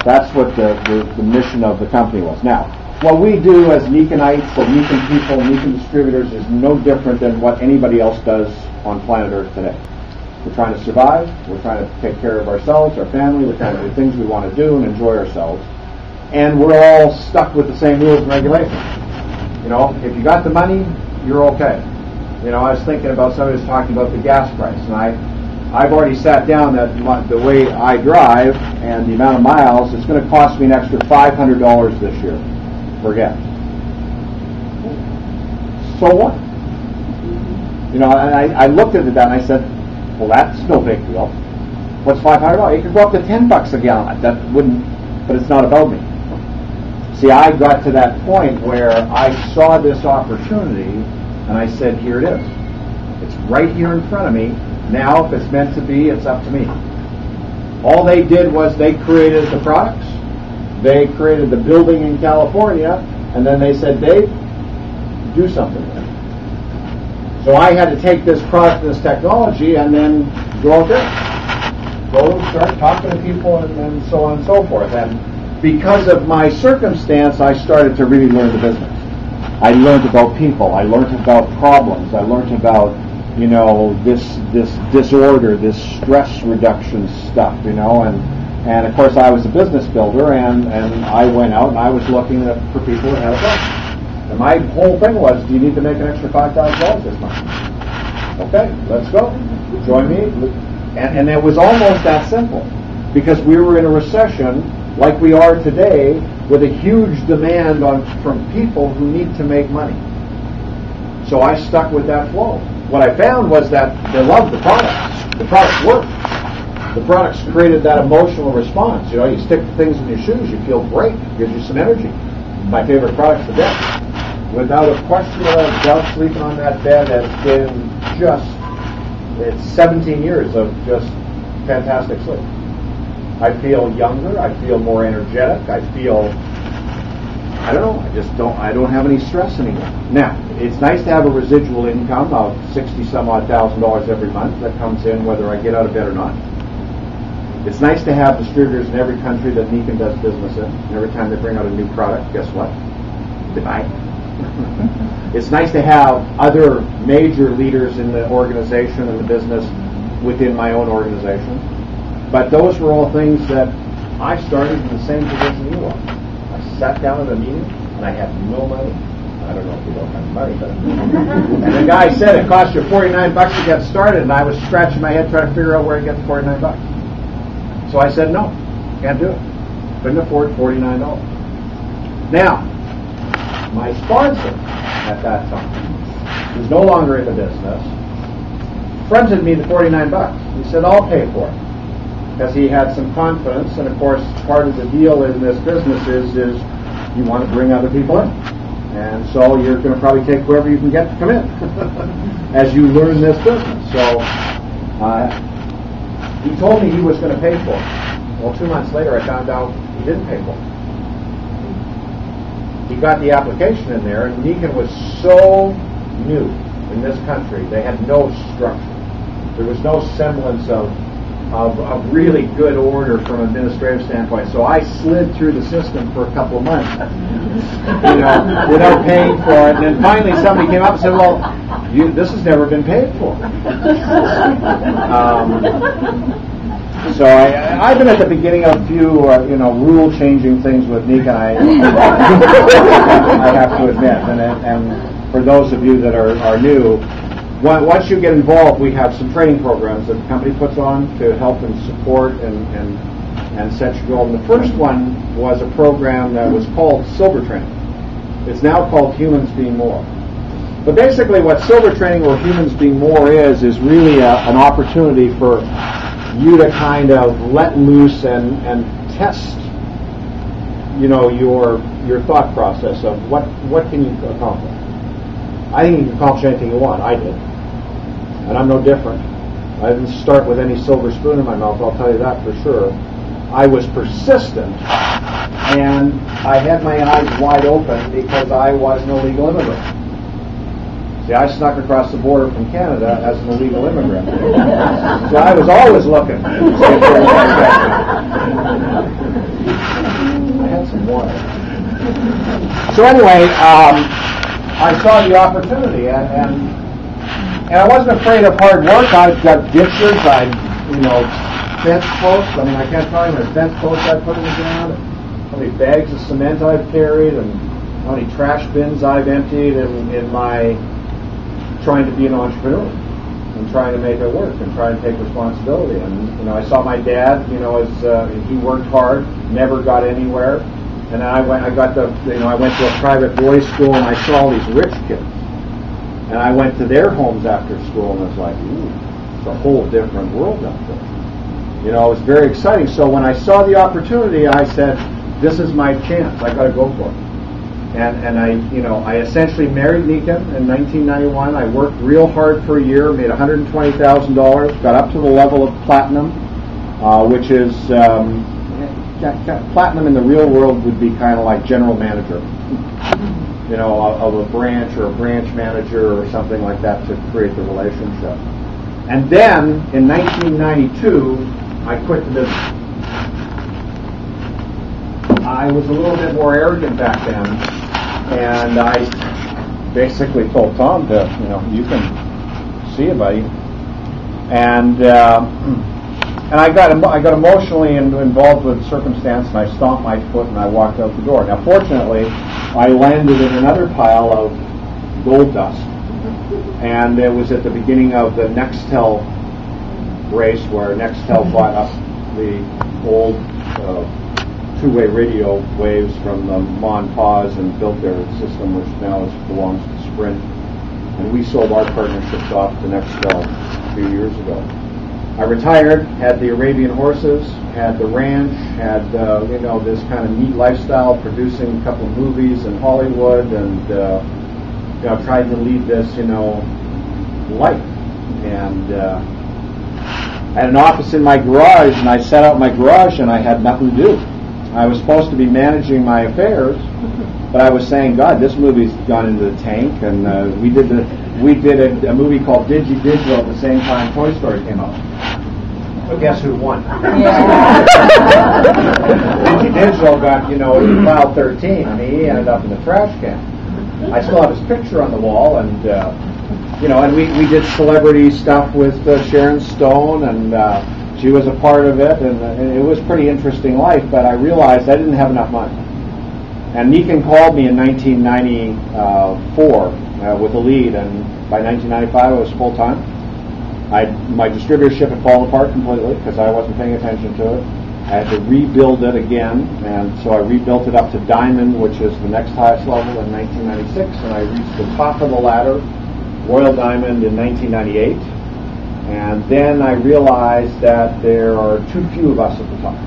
That's what the mission of the company was. Now, what we do as Nikonites and Nikon people, Nikon distributors, is no different than what anybody else does on planet Earth today. We're trying to survive. We're trying to take care of ourselves, our family. We're trying to do things we want to do and enjoy ourselves. And we're all stuck with the same rules and regulations. You know, if you got the money, you're okay. You know, I was thinking about somebody was talking about the gas price, and I've already sat down that the way I drive and the amount of miles, it's going to cost me an extra $500 this year for gas. So what? You know, and I looked at that and I said, well, that's no big deal. What's $500? It could go up to $10 a gallon. That wouldn't, but it's not about me. See, I got to that point where I saw this opportunity and I said, here it is. It's right here in front of me. Now, if it's meant to be, it's up to me. All they did was they created the products. They created the building in California, and then they said, Dave, do something with it. So I had to take this product, this technology, and then go out there. Go start talking to people and so on and so forth. And because of my circumstance, I started to really learn the business. I learned about people. I learned about problems. I learned about, you know, this disorder, this stress reduction stuff, you know, and of course I was a business builder, and I went out and I was looking for people that had a problem. And my whole thing was, do you need to make an extra $5,000 this month? Okay, let's go. Join me. And it was almost that simple, because we were in a recession like we are today, with a huge demand from people who need to make money. So I stuck with that flow. What I found was that they loved the products. The products worked. The products created that emotional response. You know, you stick things in your shoes, you feel great. It gives you some energy. My favorite products to death. Without a question of doubt, sleeping on that bed has been it's 17 years of just fantastic sleep. I feel younger. I feel more energetic. I feel, I don't have any stress anymore. Now, it's nice to have a residual income of $60,000 every month that comes in whether I get out of bed or not. It's nice to have distributors in every country that Nikon does business in. And every time they bring out a new product, guess what? They buy it. It's nice to have other major leaders in the organization and the business within my own organization. But those were all things that I started in the same position you are. I sat down at a meeting and I had no money. I don't know if you don't have money, but and the guy said it cost you $49 to get started, and I was scratching my head trying to figure out where to get the $49. So I said no, can't do it. Couldn't afford $49. Now, my sponsor at that time, who's no longer in the business, fronted me the $49. He said, I'll pay for it. Because he had some confidence, and of course part of the deal in this business is you want to bring other people in. And so you're going to probably take whoever you can get to come in as you learn this business. So he told me he was going to pay for it. Well, 2 months later I found out he didn't pay for it. He got the application in there, and Nikon was so new in this country. They had no structure. There was no semblance of really good order from an administrative standpoint. So I slid through the system for a couple of months, you know, without paying for it. And then finally somebody came up and said, well, this has never been paid for. So I've been at the beginning of a few, rule-changing things with Nikon, I have to admit. And for those of you that are new, once you get involved, we have some training programs that the company puts on to help and support and set your goal. And the first one was a program that was called Silver Training. It's now called Humans Being More. But basically what Silver Training or Humans Being More is really an opportunity for you to kind of let loose and test, your thought process of what can you accomplish. I think you can accomplish anything you want. I did. And I'm no different. I didn't start with any silver spoon in my mouth, I'll tell you that for sure. I was persistent, and I had my eyes wide open because I was an illegal immigrant. See, I snuck across the border from Canada as an illegal immigrant. So I was always looking. and water. So anyway, I saw the opportunity, and I wasn't afraid of hard work. I've got ditchers, fence posts. I mean, I can't tell you how many fence posts I put in the ground, how many bags of cement I've carried, and how many trash bins I've emptied in my trying to be an entrepreneur and trying to make it work and trying to take responsibility. And I saw my dad. As he worked hard, never got anywhere. And I went to a private boys' school, and I saw all these rich kids. And I went to their homes after school, and I was like, ooh, it's a whole different world out there. It was very exciting. So when I saw the opportunity, I said, this is my chance. I got to go for it. And I essentially married Nika in 1991. I worked real hard for a year, made $120,000, got up to the level of platinum, which is platinum in the real world would be kind of like general manager, of a branch or a branch manager or something like that to create the relationship. And then in 1992, I quit the business. I was a little bit more arrogant back then, and I basically told Tom to, you can see it, buddy. And I got emotionally involved with the circumstance, and I stomped my foot and I walked out the door. Now, fortunately, I landed in another pile of gold dust, and it was at the beginning of the Nextel race where Nextel bought up the old two-way radio waves from the Ma and Pa's and built their system, which now belongs to Sprint. And we sold our partnerships off to Nextel a few years ago. I retired, had the Arabian horses, had the ranch, had this kind of neat lifestyle, producing a couple of movies in Hollywood, and tried to lead this life. And I had an office in my garage, and I set out my garage, and I had nothing to do. I was supposed to be managing my affairs, but I was saying, God, this movie's gone into the tank, and we did a movie called Digital at the same time Toy Story came out. But guess who won? Yeah. Digital got, file 13. I mean, he ended up in the trash can. I still have his picture on the wall, and and we did celebrity stuff with Sharon Stone, and she was a part of it, and it was a pretty interesting life. But I realized I didn't have enough money. And Nikan called me in 1994 with a lead, and by 1995 I was full time. My distributorship had fallen apart completely because I wasn't paying attention to it. I had to rebuild it again, and so I rebuilt it up to Diamond, which is the next highest level, in 1996, and I reached the top of the ladder, Royal Diamond, in 1998. And then I realized that there are too few of us at the top.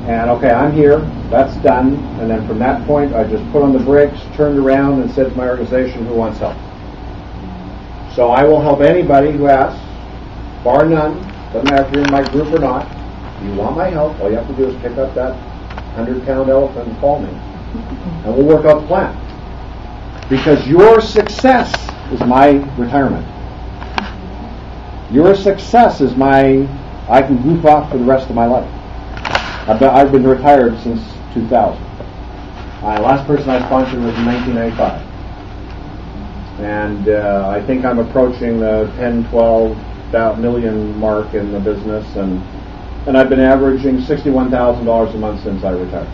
And okay, I'm here, that's done, and then from that point I just put on the brakes, turned around, and said to my organization, who wants help? So I will help anybody who asks, bar none. Doesn't matter if you're in my group or not. If you want my help, all you have to do is pick up that 100-pound elephant and call me. And we'll work out the plan. Because your success is my retirement. Your success is I can goof off for the rest of my life. I've been retired since 2000. The last person I sponsored was in 1995. And I think I'm approaching the 10, 12 million mark in the business, and I've been averaging $61,000 a month since I retired.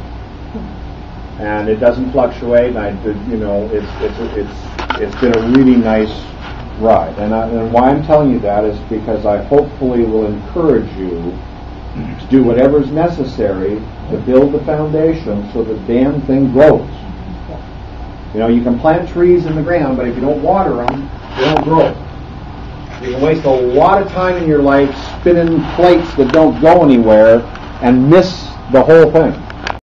And it doesn't fluctuate. It's been a really nice ride. And why I'm telling you that is because I hopefully will encourage you to do whatever's necessary to build the foundation so the damn thing grows. You can plant trees in the ground, but if you don't water them, they don't grow. You can waste a lot of time in your life spinning plates that don't go anywhere and miss the whole thing.